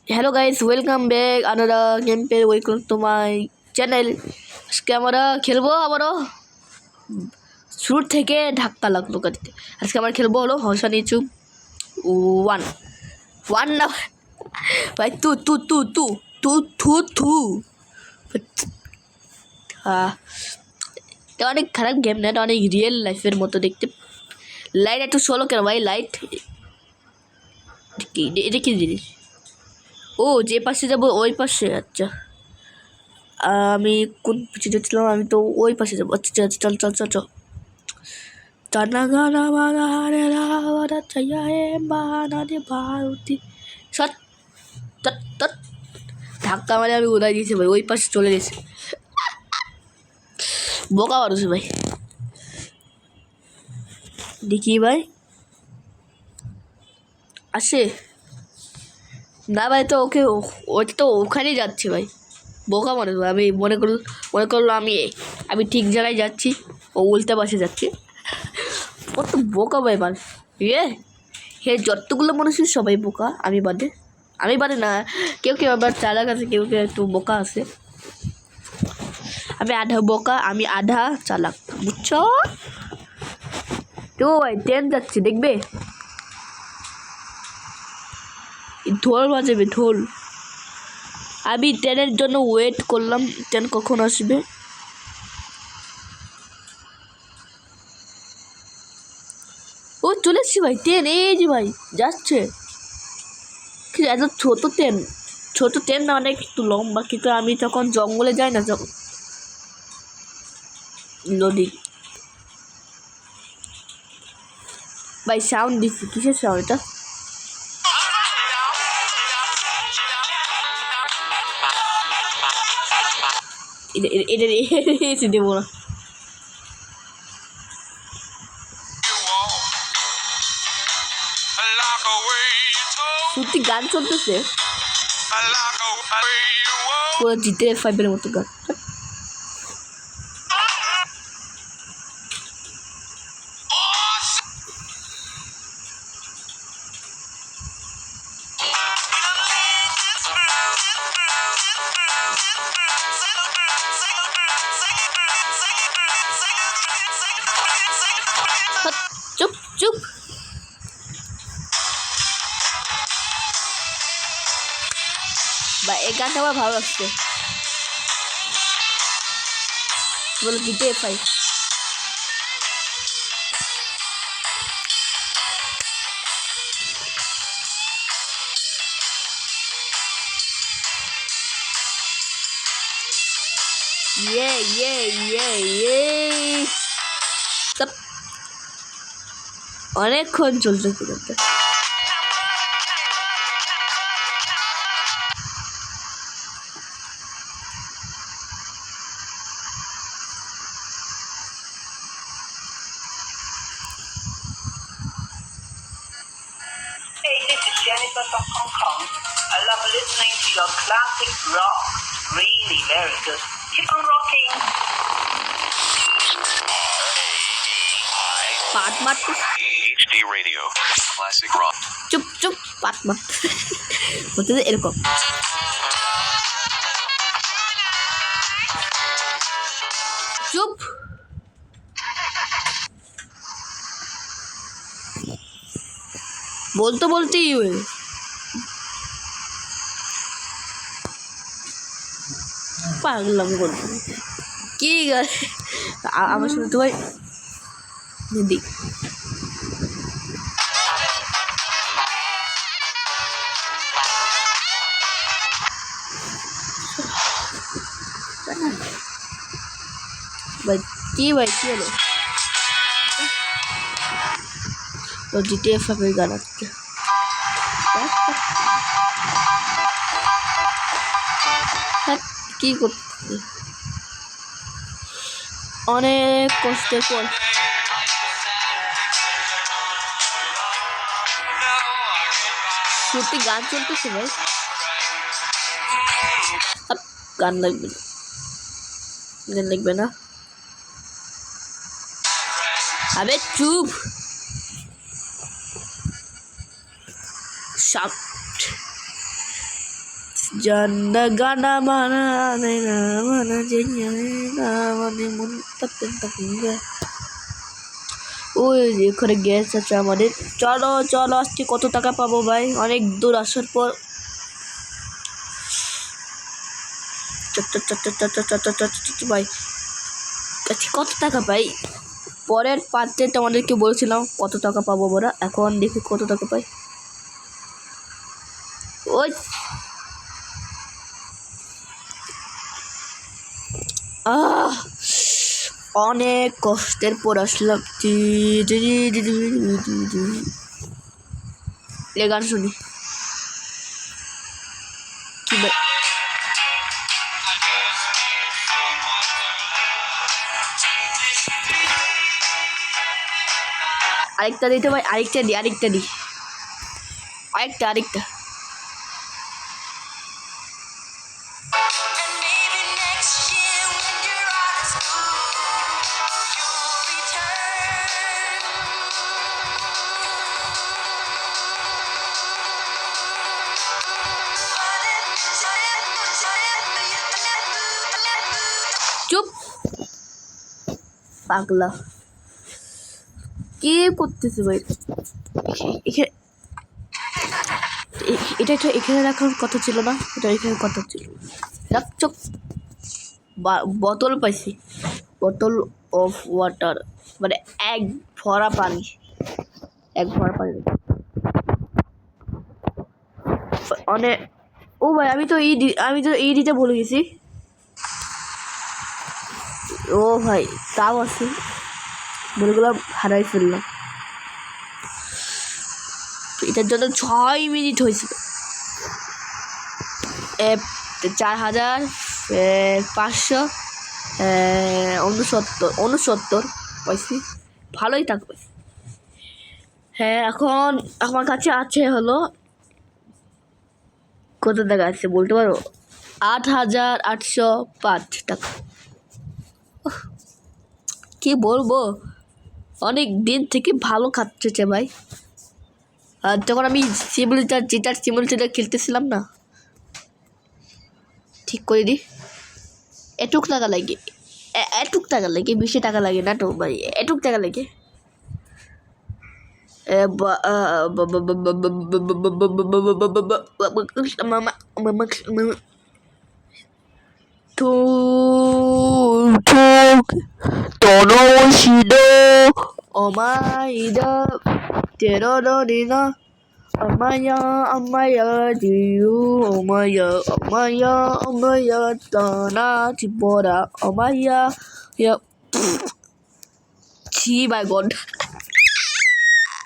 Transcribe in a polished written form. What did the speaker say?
Hello guys, welcome back another game play. Welcome to my channel. আজকে আমরা খেলবো আবারও শুরু থেকে ধাক্কা লাগলো গাড়িতে। আজকে আমরা খেলবো হলো হর্ষা নিচু ওয়ান ওয়ান না ভাই, তু তু তু তু তু থু থু। এটা অনেক খারাপ গেম না, এটা অনেক রিয়েল লাইফের মতো দেখতে। লাইট একটু সোলো কেন ভাই? লাইট কি? এটা কি জিনিস? ও, যে পাশে যাবো ওই পাশে। আচ্ছা, আমি কোন পিছিয়ে যাচ্ছিলাম? আমি তো ওই পাশে যাবো। আচ্ছা আচ্ছা, চল চল চল চল। ধাক্কা মারে আমি উড়াই দিয়েছি ভাই, ওই পাশে চলে গেছে। বোকা মানুষ ভাই। দেখি ভাই আসে না ভাই, তো ওকে ওটা তো ওখানেই যাচ্ছে ভাই। বোকা মানুষ ভাই। আমি মনে করলো আমি ঠিক জায়গায় যাচ্ছি, ও উল্টা পাশে যাচ্ছে। ও তো বোকা ভাই মানুষ। হে যতগুলো মানুষই সবাই বোকা, আমি বাদে না। কেউ কেউ আবার চালাক আছে, কেউ কেউ একটু বোকা আছে। আমি আধা বোকা, আমি আধা চালাক, বুঝছো? তো ভাই ট্রেন যাচ্ছে, দেখবে? ঢোল বাজাবে, ঢোল। আমি ট্রেনের জন্য ওয়েট করলাম, ট্রেন কখন আসবে। ও চলে এসছি ভাই, ট্রেন এই যে ভাই যাচ্ছে। এত ছোট ট্রেন না, অনেক একটু লম্বা। কিন্তু আমি তখন জঙ্গলে যাই না, যখন নদী ভাই। সাউন্ড দিচ্ছি, কিসের সাউন্ড এটা? এটা দেবো না। সত্যি গান চলতেছে পুরো জিতে ফাইভের মতো গান। চুপ চুপ। বা এই গানটা আমার ভালো লাগছে, বলো জিতে ফাইভ। ইয়ে ইয়ে ইয়ে ইয়ে। অনেকক্ষণ চলছে গানটা। Hey, this is Jennifer from Hong Kong. I love listening to your classic rock. Really very good. Keep on rocking. পাট মারতে HD Radio Classic Rock. চুপ চুপ, পাট মারতে বলতে এরকম। চুপ। বলতেই হয়ে পাগলাম বলতে কি আমার শুনে তো ভাই দিদি। ভাই কি হলো? তো জিটিএ ফাইভের গান আসছে। কি করতে অনেক কষ্টের পর সত্যি গান চলতেছে ভাই। গান লাগবে না। আবে চুপ। Janda gana mana mana jenya mana munta tenta kunga. ওই যে এখানে গ্যাস আছে আমাদের চলো চলো আজকে কত টাকা পাবো ভাই অনেক দূর আসার পর ভাই আজকে কত টাকা পাই পরের পার্টে তোমাদেরকে বলেছিলাম কত টাকা পাবো আমরা এখন দেখি কত টাকা পাই ওই অনেক কষ্টের পর আসলাম গান শুনি কি আরেকটা দিতে ভাই আরেকটা দি আরেকটা চুপ পাগলা কে করতেছে ভাই এটা এখানে রাখার কথা ছিল না এটা এখানে কথা ছিল চোখ বোতল পাইছি বোতল অফ ওয়াটার মানে এক ভরা পানি অনেক ও ভাই আমি তো এই দিতে ভুলে গেছি ও ভাই তাও আছে বলেগুলো হারাই ফেললাম এটার জন্য 6 মিনিট হয়েছিল 4569 পাইছি ভালোই থাকবে হ্যাঁ এখন আমার কাছে আছে হলো কত টাকা আছে বলতে পারো 8805 টাকা কি বলবো অনেক দিন থেকে ভালো খাচ্ছে ভাই আর যখন আমি সিমুলেটার খেলতেছিলাম না ঠিক করে দি এটুক টাকা লাগে বেশি টাকা লাগে না তো ভাই এটুক টাকা লাগে Tonoshino Omaida Terodorina Amaya Diu Amaya Tana Tibora Amaya Yep. Gee, my God.